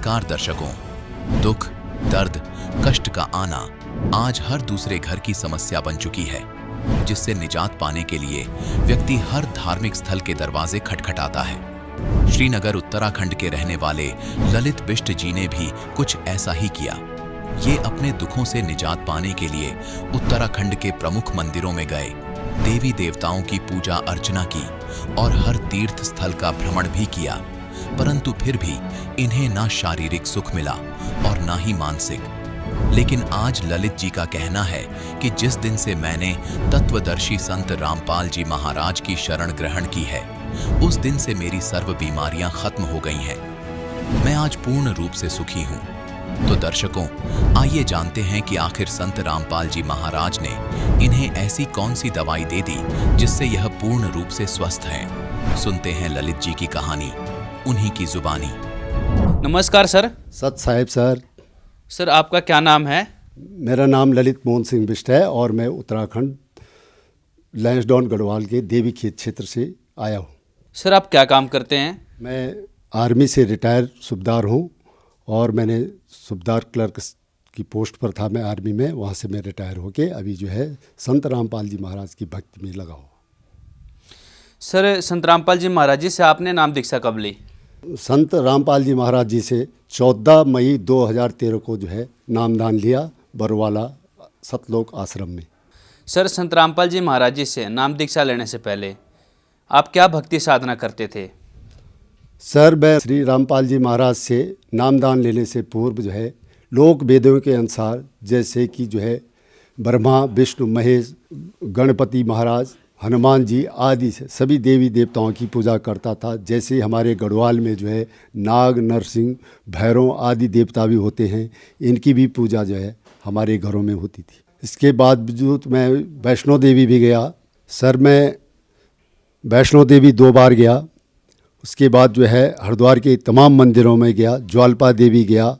नमस्कार दर्शकों। दुख, दर्द, कष्ट का आना आज हर दूसरे घर की समस्या बन चुकी है, जिससे निजात पाने के लिए व्यक्ति हर धार्मिक स्थल के दरवाजे खटखटाता है। श्रीनगर उत्तराखंड के रहने वाले ललित बिष्ट जी ने भी कुछ ऐसा ही किया। ये अपने दुखों से निजात पाने के लिए उत्तराखंड के प्रमुख मंदिरों में गए, देवी देवताओं की पूजा अर्चना की और हर तीर्थ स्थल का भ्रमण भी किया, परंतु फिर भी इन्हें ना शारीरिक सुख मिला और ना ही मानसिक। लेकिन आज ललित जी का कहना है कि जिस दिन से मैंने तत्वदर्शी संत रामपाल जी महाराज की शरण ग्रहण की है, उस दिन से मेरी सर्व बीमारियां खत्म हो गई हैं। मैं आज पूर्ण रूप से सुखी हूं। तो दर्शकों, आइए जानते हैं कि आखिर संत रामपाल जी महाराज ने इन्हें ऐसी कौन सी दवाई दे दी जिससे यह पूर्ण रूप से स्वस्थ हैं। सुनते हैं ललित जी की कहानी, उन्हीं की जुबानी। नमस्कार सर। सत साहिब सर। सर आपका क्या नाम है? मेरा नाम ललित मोहन सिंह बिष्ट है और मैं उत्तराखंड लैंसडाउन गढ़वाल के देवी खेत क्षेत्र से आया हूँ। सर आप क्या काम करते हैं? मैं आर्मी से रिटायर सूबेदार हूँ और मैंने सूबेदार क्लर्क की पोस्ट पर था मैं आर्मी में, वहाँ से मैं रिटायर होके अभी जो है संत रामपाल जी महाराज की भक्ति में लगा हूँ। सर संत रामपाल जी महाराज जी से आपने नाम दीक्षा कब ली? संत रामपाल जी महाराज जी से 14 मई 2013 को जो है नामदान लिया बरवाला सतलोक आश्रम में। सर संत रामपाल जी महाराज जी से नाम दीक्षा लेने से पहले आप क्या भक्ति साधना करते थे? सर मैं श्री रामपाल जी महाराज से नामदान लेने से पूर्व जो है लोक वेदों के अनुसार, जैसे कि जो है ब्रह्मा विष्णु महेश गणपति महाराज हनुमान जी आदि से सभी देवी देवताओं की पूजा करता था। जैसे हमारे गढ़वाल में जो है नाग नरसिंह भैरव आदि देवता भी होते हैं, इनकी भी पूजा जो है हमारे घरों में होती थी। इसके बावजूद मैं वैष्णो देवी भी गया। सर मैं वैष्णो देवी 2 बार गया। उसके बाद जो है हरिद्वार के तमाम मंदिरों में गया, ज्वालपा देवी गया,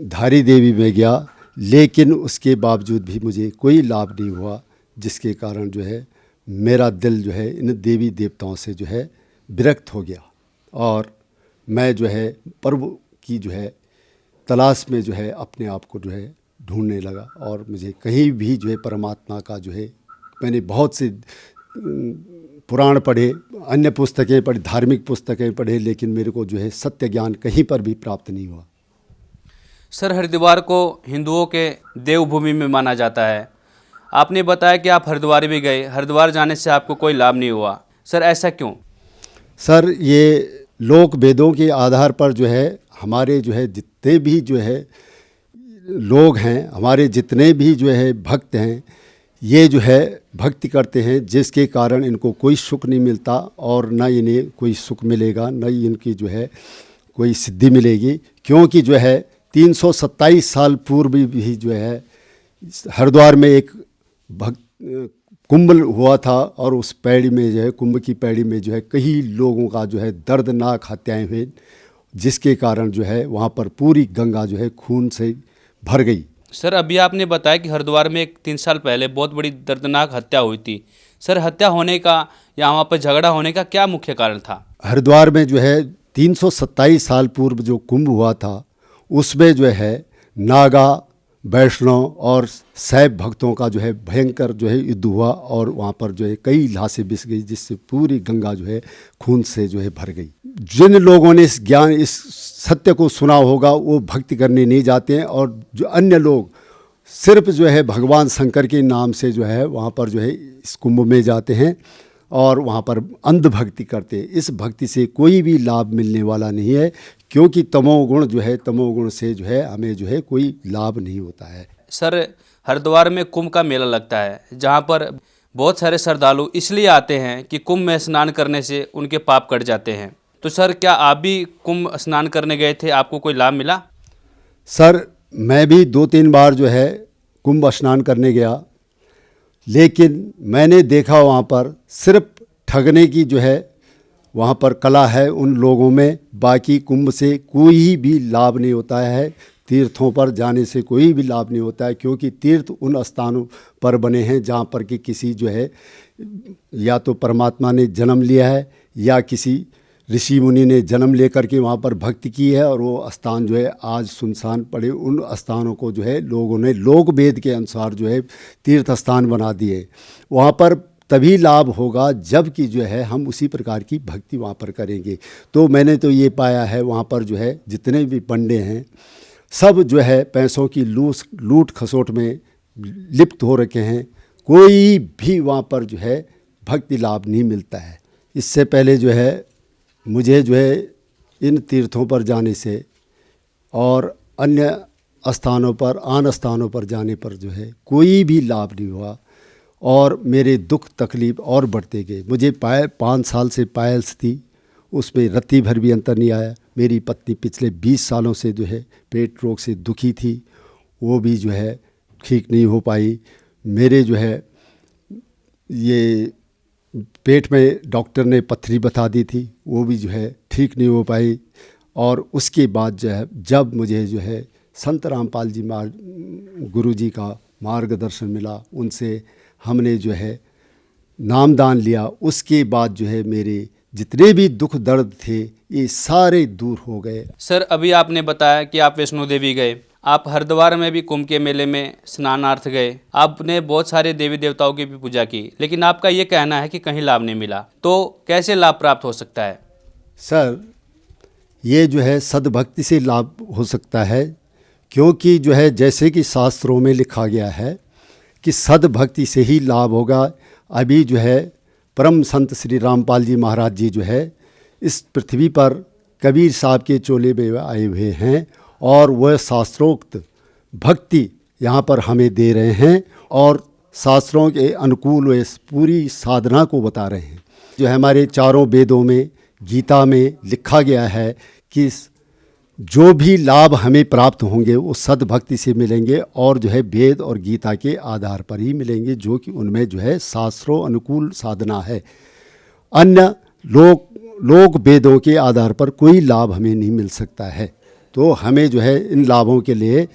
धारी देवी में गया, लेकिन उसके बावजूद भी मुझे कोई लाभ नहीं हुआ, जिसके कारण जो है मेरा दिल जो है इन देवी देवताओं से जो है विरक्त हो गया और मैं जो है प्रभु की जो है तलाश में जो है अपने आप को जो है ढूंढने लगा। और मुझे कहीं भी जो है परमात्मा का जो है, मैंने बहुत से पुराण पढ़े, अन्य पुस्तकें पढ़ी, धार्मिक पुस्तकें पढ़े, लेकिन मेरे को जो है सत्य ज्ञान कहीं पर भी प्राप्त नहीं हुआ। सर हरिद्वार को हिंदुओं के देवभूमि में माना जाता है। आपने बताया कि आप हरिद्वार भी गए, हरिद्वार जाने से आपको कोई लाभ नहीं हुआ। सर ऐसा क्यों? सर ये लोक वेदों के आधार पर जो है हमारे जो है जितने भी जो है लोग हैं, हमारे जितने भी जो है भक्त हैं, ये जो है भक्ति करते हैं, जिसके कारण इनको कोई सुख नहीं मिलता और न इन्हें कोई सुख मिलेगा, न इनकी जो है कोई सिद्धि मिलेगी। क्योंकि जो है 327 साल पूर्व भी जो है हरिद्वार में एक कुंभ हुआ था और उस पैड़ी में जो है कुंभ की पैड़ी में जो है कई लोगों का जो है दर्दनाक हत्याएं हुई, जिसके कारण जो है वहाँ पर पूरी गंगा जो है खून से भर गई। सर अभी आपने बताया कि हरिद्वार में 3 साल पहले बहुत बड़ी दर्दनाक हत्या हुई थी। सर हत्या होने का या वहाँ पर झगड़ा होने का क्या मुख्य कारण था? हरिद्वार में जो है 327 साल पूर्व जो कुंभ हुआ था, उसमें जो है नागा वैष्णव और शैव भक्तों का जो है भयंकर जो है युद्ध हुआ और वहाँ पर जो है कई लाशें बिछ गई, जिससे पूरी गंगा जो है खून से जो है भर गई। जिन लोगों ने इस ज्ञान, इस सत्य को सुना होगा, वो भक्ति करने नहीं जाते हैं और जो अन्य लोग सिर्फ जो है भगवान शंकर के नाम से जो है वहाँ पर जो है इस कुंभ में जाते हैं और वहाँ पर अंध भक्ति करते हैं। इस भक्ति से कोई भी लाभ मिलने वाला नहीं है, क्योंकि तमोगुण जो है, तमोगुण से जो है हमें जो है कोई लाभ नहीं होता है। सर हरिद्वार में कुंभ का मेला लगता है, जहाँ पर बहुत सारे श्रद्धालु इसलिए आते हैं कि कुंभ में स्नान करने से उनके पाप कट जाते हैं। तो सर क्या आप भी कुंभ स्नान करने गए थे? आपको कोई लाभ मिला? सर मैं भी 2-3 बार जो है कुंभ स्नान करने गया, लेकिन मैंने देखा वहाँ पर सिर्फ ठगने की जो है वहाँ पर कला है उन लोगों में, बाकी कुंभ से कोई भी लाभ नहीं होता है। तीर्थों पर जाने से कोई भी लाभ नहीं होता है, क्योंकि तीर्थ उन स्थानों पर बने हैं जहाँ पर कि किसी जो है या तो परमात्मा ने जन्म लिया है या किसी ऋषि मुनि ने जन्म लेकर के वहाँ पर भक्ति की है, और वो स्थान जो है आज सुनसान पड़े, उन स्थानों को जो है लोगों ने लोक वेद के अनुसार जो है तीर्थ स्थान बना दिए। वहाँ पर तभी लाभ होगा जबकि जो है हम उसी प्रकार की भक्ति वहाँ पर करेंगे। तो मैंने तो ये पाया है वहाँ पर जो है जितने भी पंडे हैं सब जो है पैसों की लूट खसोट में लिप्त हो रखे हैं। कोई भी वहाँ पर जो है भक्ति लाभ नहीं मिलता है। इससे पहले जो है मुझे जो है इन तीर्थों पर जाने से और अन्य स्थानों पर आन स्थानों पर जाने पर जो है कोई भी लाभ नहीं हुआ, और मेरे दुख तकलीफ़ और बढ़ते गए। मुझे 5 साल से पायल्स थी, उसमें रत्ती भर भी अंतर नहीं आया। मेरी पत्नी पिछले 20 सालों से जो है पेट रोग से दुखी थी, वो भी जो है ठीक नहीं हो पाई। मेरे जो है ये पेट में डॉक्टर ने पत्थरी बता दी थी, वो भी जो है ठीक नहीं हो पाई। और उसके बाद जो है जब मुझे जो है संत रामपाल जी गुरु जी का मार्गदर्शन मिला, उनसे हमने जो है नामदान लिया, उसके बाद जो है मेरे जितने भी दुख दर्द थे ये सारे दूर हो गए। सर, अभी आपने बताया कि आप वैष्णो देवी गए, आप हरिद्वार में भी कुंभ के मेले में स्नानार्थ गए, आपने बहुत सारे देवी देवताओं की भी पूजा की, लेकिन आपका ये कहना है कि कहीं लाभ नहीं मिला। तो कैसे लाभ प्राप्त हो सकता है? सर, ये जो है सद्भक्ति से लाभ हो सकता है, क्योंकि जो है जैसे कि शास्त्रों में लिखा गया है कि सद्भक्ति से ही लाभ होगा। अभी जो है परम संत श्री रामपाल जी महाराज जी जो है इस पृथ्वी पर कबीर साहब के चोले में आए हुए हैं, और वह शास्त्रोक्त भक्ति यहाँ पर हमें दे रहे हैं, और शास्त्रों के अनुकूल वे पूरी साधना को बता रहे हैं। जो हमारे चारों वेदों में, गीता में लिखा गया है कि जो भी लाभ हमें प्राप्त होंगे वो सद्भक्ति से मिलेंगे, और जो है वेद और गीता के आधार पर ही मिलेंगे, जो कि उनमें जो है शास्त्रों अनुकूल साधना है। अन्य लोक वेदों के आधार पर कोई लाभ हमें नहीं मिल सकता है। तो हमें जो है इन लाभों के लिए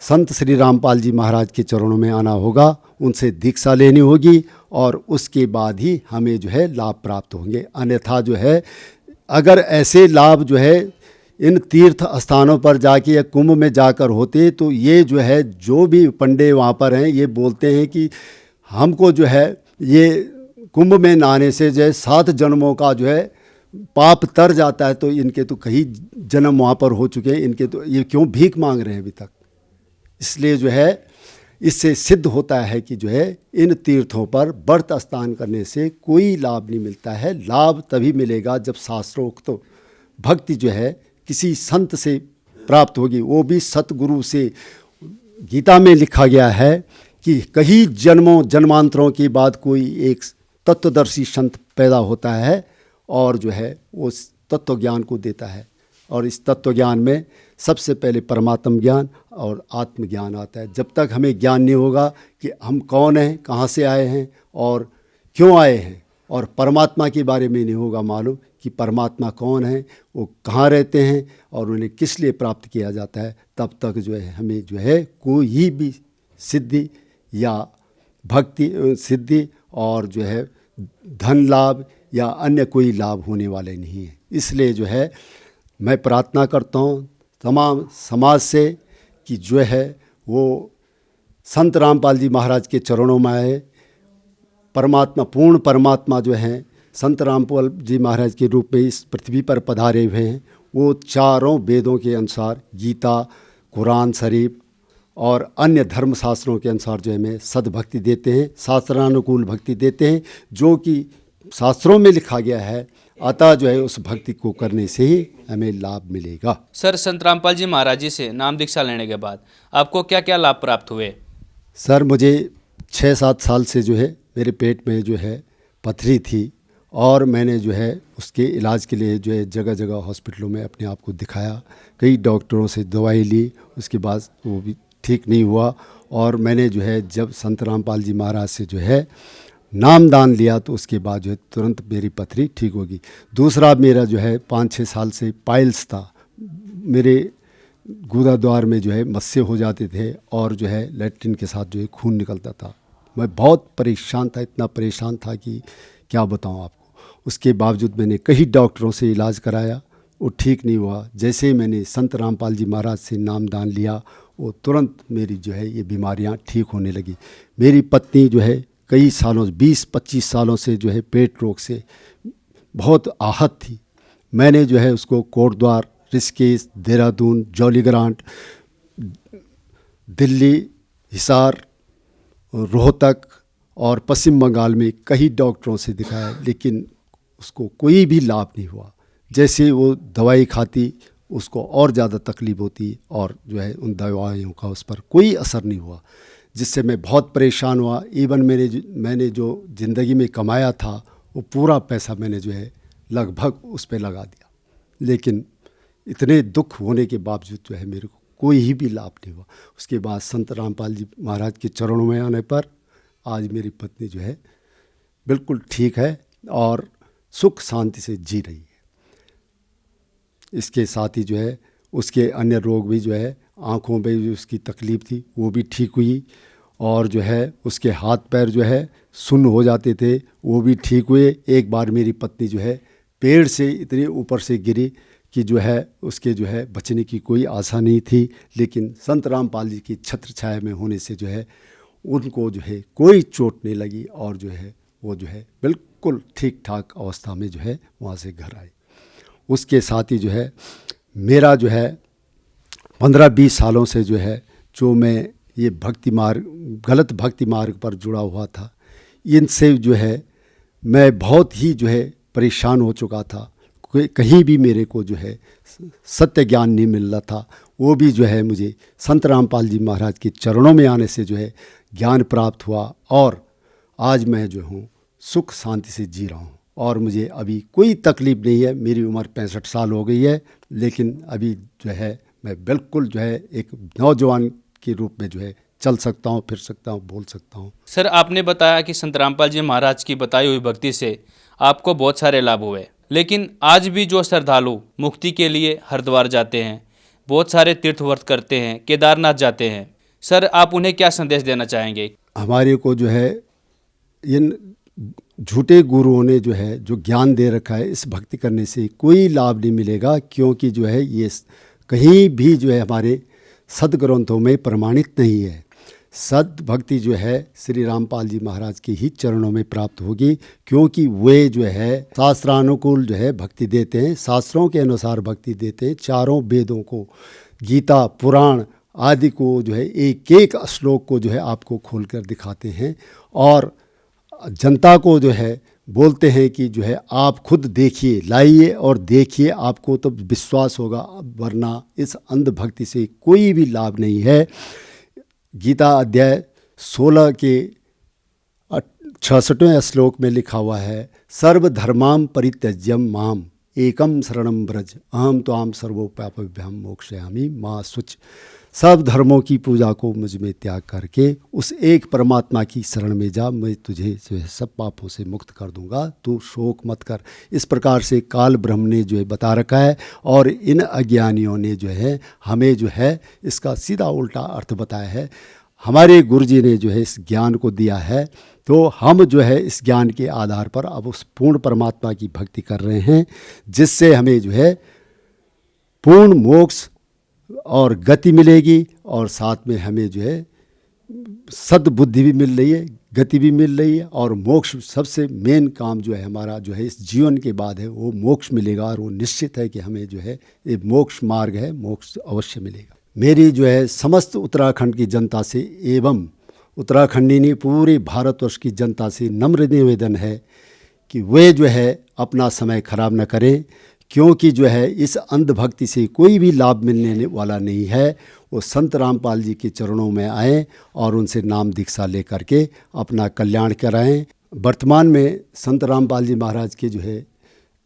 संत श्री रामपाल जी महाराज के चरणों में आना होगा, उनसे दीक्षा लेनी होगी, और उसके बाद ही हमें जो है लाभ प्राप्त होंगे। अन्यथा जो है अगर ऐसे लाभ जो है इन तीर्थ स्थानों पर जाके या कुंभ में जाकर होते, तो ये जो है जो भी पंडे वहाँ पर हैं ये बोलते हैं कि हमको जो है ये कुंभ में नहाने से जो है 7 जन्मों का जो है पाप तर जाता है। तो इनके तो कई जन्म वहाँ पर हो चुके हैं, इनके तो ये क्यों भीख मांग रहे हैं अभी तक। इसलिए जो है इससे सिद्ध होता है कि जो है इन तीर्थों पर व्रत स्नान करने से कोई लाभ नहीं मिलता है। लाभ तभी मिलेगा जब शास्त्रोक्त भक्ति जो है किसी संत से प्राप्त होगी, वो भी सतगुरु से। गीता में लिखा गया है कि कई जन्मांतरों के बाद कोई एक तत्वदर्शी संत पैदा होता है, और जो है वो तत्व ज्ञान को देता है। और इस तत्व ज्ञान में सबसे पहले परमात्म ज्ञान और आत्मज्ञान आता है। जब तक हमें ज्ञान नहीं होगा कि हम कौन हैं, कहाँ से आए हैं और क्यों आए हैं, और परमात्मा के बारे में नहीं होगा मालूम कि परमात्मा कौन है, वो कहाँ रहते हैं और उन्हें किस लिए प्राप्त किया जाता है, तब तक जो है हमें जो है कोई भी सिद्धि या भक्ति सिद्धि और जो है धन लाभ या अन्य कोई लाभ होने वाले नहीं है। इसलिए जो है मैं प्रार्थना करता हूँ तमाम समाज से कि जो है वो संत रामपाल जी महाराज के चरणों में आए। परमात्मा, पूर्ण परमात्मा जो हैं संत रामपाल जी महाराज के रूप में इस पृथ्वी पर पधारे हुए हैं। वो चारों वेदों के अनुसार, गीता, कुरान शरीफ और अन्य धर्म शास्त्रों के अनुसार जो हमें सद्भक्ति देते हैं, शास्त्रानुकूल भक्ति देते हैं, जो कि शास्त्रों में लिखा गया है। अतः जो है उस भक्ति को करने से ही हमें लाभ मिलेगा। सर, संत रामपाल जी महाराज जी से नाम दीक्षा लेने के बाद आपको क्या क्या लाभ प्राप्त हुए? सर, मुझे 6-7 साल से जो है मेरे पेट में जो है पथरी थी, और मैंने जो है उसके इलाज के लिए जो है जगह जगह हॉस्पिटलों में अपने आप को दिखाया, कई डॉक्टरों से दवाई ली, उसके बाद वो भी ठीक नहीं हुआ। और मैंने जो है जब संत रामपाल जी महाराज से जो है नामदान लिया तो उसके बाद जो है तुरंत मेरी पथरी ठीक होगी। दूसरा, मेरा जो है 5-6 साल से पाइल्स था, मेरे गुदा द्वार में जो है मस्से हो जाते थे, और जो है लैट्रिन के साथ जो है खून निकलता था। मैं बहुत परेशान था, इतना परेशान था कि क्या बताऊं आपको। उसके बावजूद मैंने कई डॉक्टरों से इलाज कराया, वो ठीक नहीं हुआ। जैसे ही मैंने संत रामपाल जी महाराज से नामदान लिया, वो तुरंत मेरी जो है ये बीमारियां ठीक होने लगी। मेरी पत्नी जो है कई सालों 20-25 सालों से जो है पेट रोग से बहुत आहत थी। मैंने जो है उसको कोटद्वार, ऋषिकेश, देहरादून, जौलीग्रांट, दिल्ली, हिसार, रोहतक और पश्चिम बंगाल में कई डॉक्टरों से दिखाया, लेकिन उसको कोई भी लाभ नहीं हुआ। जैसे वो दवाई खाती उसको और ज़्यादा तकलीफ़ होती और जो है उन दवाइयों का उस पर कोई असर नहीं हुआ, जिससे मैं बहुत परेशान हुआ। इवन मैंने जो ज़िंदगी में कमाया था वो पूरा पैसा मैंने जो है लगभग उस पर लगा दिया, लेकिन इतने दुख होने के बावजूद जो है मेरे को कोई ही भी लाभ नहीं हुआ। उसके बाद संत रामपाल जी महाराज के चरणों में आने पर आज मेरी पत्नी जो है बिल्कुल ठीक है और सुख शांति से जी रही है। इसके साथ ही जो है उसके अन्य रोग भी जो है, आँखों में भी उसकी तकलीफ़ थी वो भी ठीक हुई, और जो है उसके हाथ पैर जो है सुन्न हो जाते थे वो भी ठीक हुए। एक बार मेरी पत्नी जो है पेड़ से इतने ऊपर से गिरी कि जो है उसके जो है बचने की कोई आशा नहीं थी, लेकिन संत रामपाल जी की छत्र छाया में होने से जो है उनको जो है कोई चोट नहीं लगी और जो है वो जो है बिल्कुल ठीक ठाक अवस्था में जो है वहाँ से घर आए। उसके साथ ही जो है मेरा जो है 15-20 सालों से जो है जो मैं ये भक्ति मार्ग, गलत भक्ति मार्ग पर जुड़ा हुआ था, इनसे जो है मैं बहुत ही जो है परेशान हो चुका था। कहीं भी मेरे को जो है सत्य ज्ञान नहीं मिल रहा था। वो भी जो है मुझे संत रामपाल जी महाराज के चरणों में आने से जो है ज्ञान प्राप्त हुआ, और आज मैं जो हूँ सुख शांति से जी रहा हूँ और मुझे अभी कोई तकलीफ़ नहीं है। मेरी उम्र 65 साल हो गई है, लेकिन अभी जो है मैं बिल्कुल जो है एक नौजवान के रूप में जो है चल सकता हूँ, फिर सकता हूँ, बोल सकता हूँ। सर, आपने बताया कि संत रामपाल जी महाराज की बताई हुई भक्ति से आपको बहुत सारे लाभ हुए, लेकिन आज भी जो श्रद्धालु मुक्ति के लिए हरिद्वार जाते हैं, बहुत सारे तीर्थ व्रत करते हैं, केदारनाथ जाते हैं, सर आप उन्हें क्या संदेश देना चाहेंगे? हमारे को जो है इन झूठे गुरुओं ने जो है जो ज्ञान दे रखा है, इस भक्ति करने से कोई लाभ नहीं मिलेगा, क्योंकि जो है ये कहीं भी जो है हमारे सदग्रंथों में प्रमाणित नहीं है। सद भक्ति जो है श्री रामपाल जी महाराज के ही चरणों में प्राप्त होगी, क्योंकि वे जो है शास्त्रानुकूल जो है भक्ति देते हैं, शास्त्रों के अनुसार भक्ति देते हैं। चारों वेदों को, गीता, पुराण आदि को जो है एक एक श्लोक को जो है आपको खोलकर दिखाते हैं और जनता को जो है बोलते हैं कि जो है आप खुद देखिए, लाइए और देखिए, आपको तो विश्वास होगा, वरना इस अंधभक्ति से कोई भी लाभ नहीं है। गीता अध्याय 16 के 66वें श्लोक में लिखा हुआ है, सर्वधर्मां परित्यज्यं माम एकम शरणं व्रज अहम त्वां सर्वोपापभ्याम मोक्षयामि मा शुच। सब धर्मों की पूजा को मुझ में त्याग करके उस एक परमात्मा की शरण में जा, मैं तुझे जो है सब पापों से मुक्त कर दूंगा, तू शोक मत कर। इस प्रकार से काल ब्रह्म ने जो है बता रखा है, और इन अज्ञानियों ने जो है हमें जो है इसका सीधा उल्टा अर्थ बताया है। हमारे गुरुजी ने जो है इस ज्ञान को दिया है, तो हम जो है इस ज्ञान के आधार पर अब उस पूर्ण परमात्मा की भक्ति कर रहे हैं, जिससे हमें जो है पूर्ण मोक्ष और गति मिलेगी, और साथ में हमें जो है सद्बुद्धि भी मिल रही है, गति भी मिल रही है, और मोक्ष सबसे मेन काम जो है हमारा जो है इस जीवन के बाद है वो मोक्ष मिलेगा, और वो निश्चित है कि हमें जो है ये मोक्ष मार्ग है, मोक्ष अवश्य मिलेगा। मेरी जो है समस्त उत्तराखंड की जनता से एवं उत्तराखंडी नहीं पूरे भारतवर्ष की जनता से नम्र निवेदन है कि वे जो है अपना समय खराब न करें, क्योंकि जो है इस अंधभक्ति से कोई भी लाभ मिलने वाला नहीं है। वो संत रामपाल जी के चरणों में आएँ और उनसे नाम दीक्षा ले करके अपना कल्याण कराएं। वर्तमान में संत रामपाल जी महाराज के जो है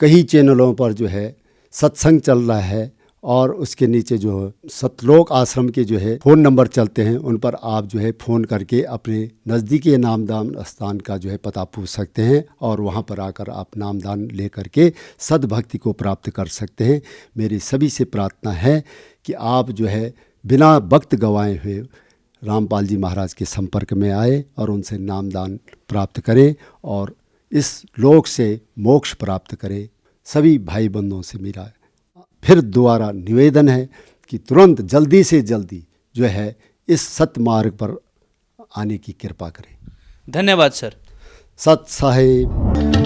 कई चैनलों पर जो है सत्संग चल रहा है, और उसके नीचे जो सतलोक आश्रम के जो है फ़ोन नंबर चलते हैं, उन पर आप जो है फ़ोन करके अपने नज़दीकी नामदान स्थान का जो है पता पूछ सकते हैं, और वहाँ पर आकर आप नामदान ले करके सद्भक्ति को प्राप्त कर सकते हैं। मेरी सभी से प्रार्थना है कि आप जो है बिना वक्त गंवाए हुए रामपाल जी महाराज के संपर्क में आए और उनसे नामदान प्राप्त करें, और इस लोक से मोक्ष प्राप्त करे। सभी भाई बंधुओं से मेरा फिर दोबारा निवेदन है कि तुरंत जल्दी से जल्दी जो है इस सतमार्ग पर आने की कृपा करें। धन्यवाद सर। सत साहेब।